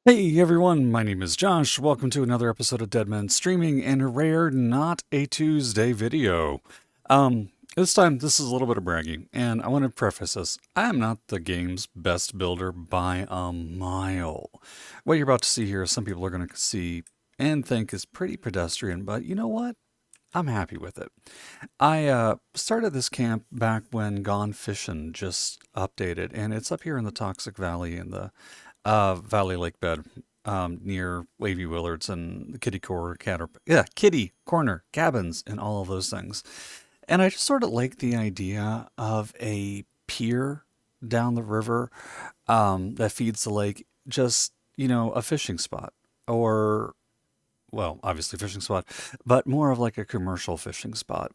Hey everyone, my name is Josh. Welcome to another episode of Dead Men Streaming and a rare Not a Tuesday video. This time this is a little bit of bragging, and I want to preface this. I am not the game's best builder by a mile. What you're about to see here, some people are going to see and think is pretty pedestrian, but you know what? I'm happy with it. I started this camp back when Gone Fishin' just updated, and it's up here in the Toxic Valley in the Valley Lake bed near Wavy Willards and the Kitty Corner cabins and all of those things. And I just sort of like the idea of a pier down the river that feeds the lake, just, a fishing spot or well, obviously fishing spot, but more of like a commercial fishing spot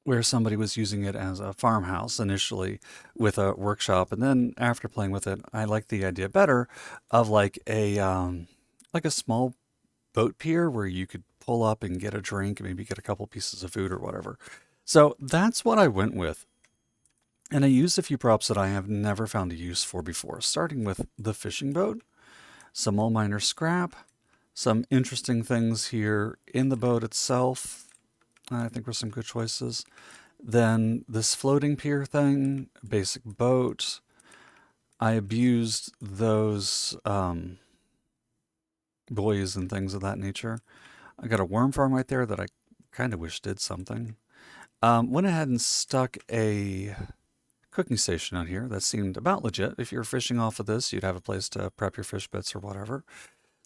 where somebody was using it as a farmhouse initially with a workshop, and then after playing with it, I like the idea better of like a small boat pier where you could pull up and get a drink, maybe get a couple pieces of food or whatever. So that's what I went with. And I used a few props that I have never found a use for before, starting with the fishing boat, some old miner scrap, some interesting things here in the boat itself. I think were some good choices. Then this floating pier thing, basic boat. I abused those buoys and things of that nature. I got a worm farm right there that I kind of wish did something. Went ahead and stuck a cooking station out here that seemed about legit. If you're fishing off of this, you'd have a place to prep your fish bits or whatever.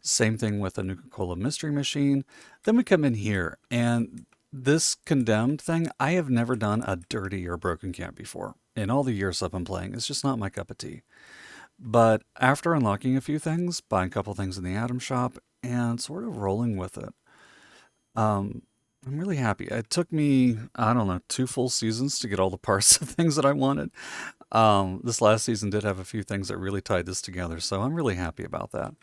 Same thing with a Nuka-Cola mystery machine. Then we come in here, and this condemned thing, I have never done a dirty or broken camp before. In all the years I've been playing, it's just not my cup of tea. But after unlocking a few things, buying a couple things in the Atom shop, and sort of rolling with it, um, I'm really happy. It took me, I don't know, 2 full seasons to get all the parts of things that I wanted. This last season did have a few things that really tied this together, so I'm really happy about that.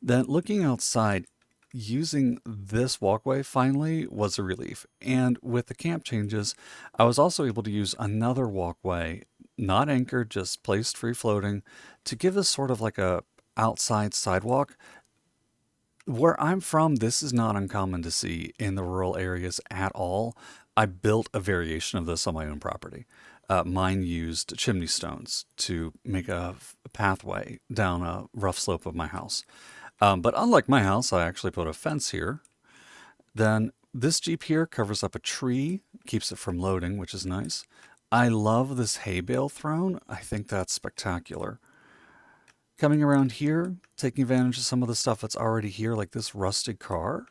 Then looking outside, using this walkway finally was a relief. And with the camp changes, I was also able to use another walkway, not anchored, just placed free floating, to give us sort of like a outside sidewalk. Where I'm from, this is not uncommon to see in the rural areas at all. I built a variation of this on my own property. Mine used chimney stones to make a pathway down a rough slope of my house. But unlike my house, I actually put a fence here. Then this Jeep here covers up a tree, keeps it from loading, which is nice. I love this hay bale throne. I think that's spectacular. Coming around here, taking advantage of some of the stuff that's already here, like this rusted car.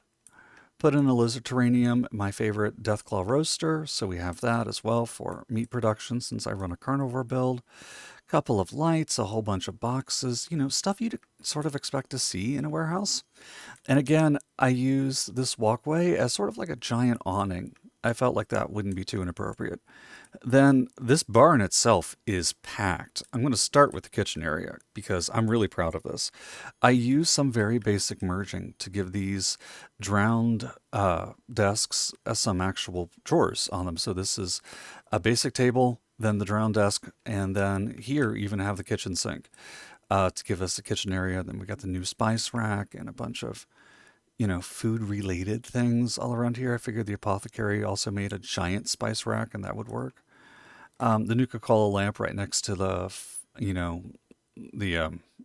Put in a lizard terranium, my favorite Deathclaw roaster, so we have that as well for meat production since I run a carnivore build. Couple of lights, a whole bunch of boxes, stuff you'd sort of expect to see in a warehouse. And again, I use this walkway as sort of like a giant awning. I felt like that wouldn't be too inappropriate. Then this barn itself is packed. I'm going to start with the kitchen area because I'm really proud of this. I use some very basic merging to give these drowned desks some actual drawers on them. So this is a basic table, then the drowned desk, and then here even have the kitchen sink to give us the kitchen area. Then we got the new spice rack and a bunch of food related things all around here. I figured the apothecary also made a giant spice rack and that would work. The Nuka-Cola lamp right next to the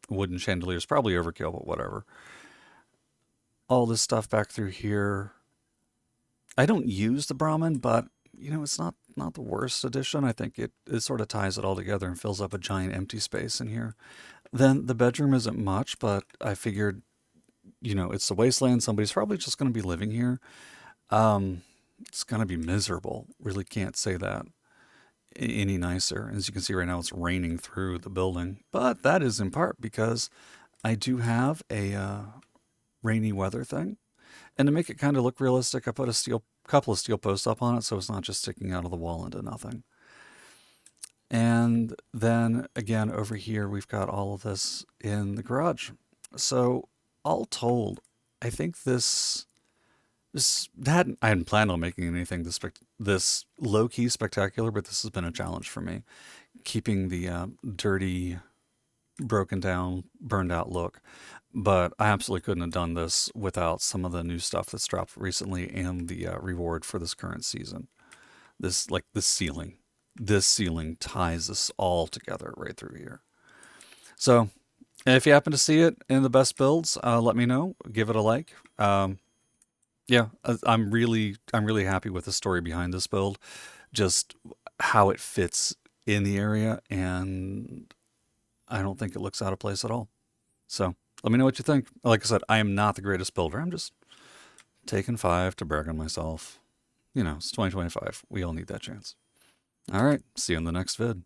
wooden chandelier is probably overkill, but whatever. All this stuff back through here. I don't use the Brahmin, but it's not the worst addition. I think it sort of ties it all together and fills up a giant empty space in here. Then the bedroom isn't much, but I figured, it's the wasteland. Somebody's probably just going to be living here. Um, it's going to be miserable. Really can't say that any nicer. As you can see right now, it's raining through the building, but that is in part because I do have a rainy weather thing. And to make it kind of look realistic, I put a couple of steel posts up on it so it's not just sticking out of the wall into nothing. And then again, over here, we've got all of this in the garage. So all told, I think I hadn't planned on making anything this low key spectacular, but this has been a challenge for me. Keeping the dirty broken down, burned out look. But I absolutely couldn't have done this without some of the new stuff that's dropped recently and the reward for this current season. This like this ceiling ties us all together right through here. So if you happen to see it in the best builds, let me know. Give it a like. Yeah, I'm really happy with the story behind this build. Just how it fits in the area, and I don't think it looks out of place at all. So let me know what you think. Like I said, I am not the greatest builder. I'm just taking five to brag on myself. You know, it's 2025. We all need that chance. All right, see you in the next vid.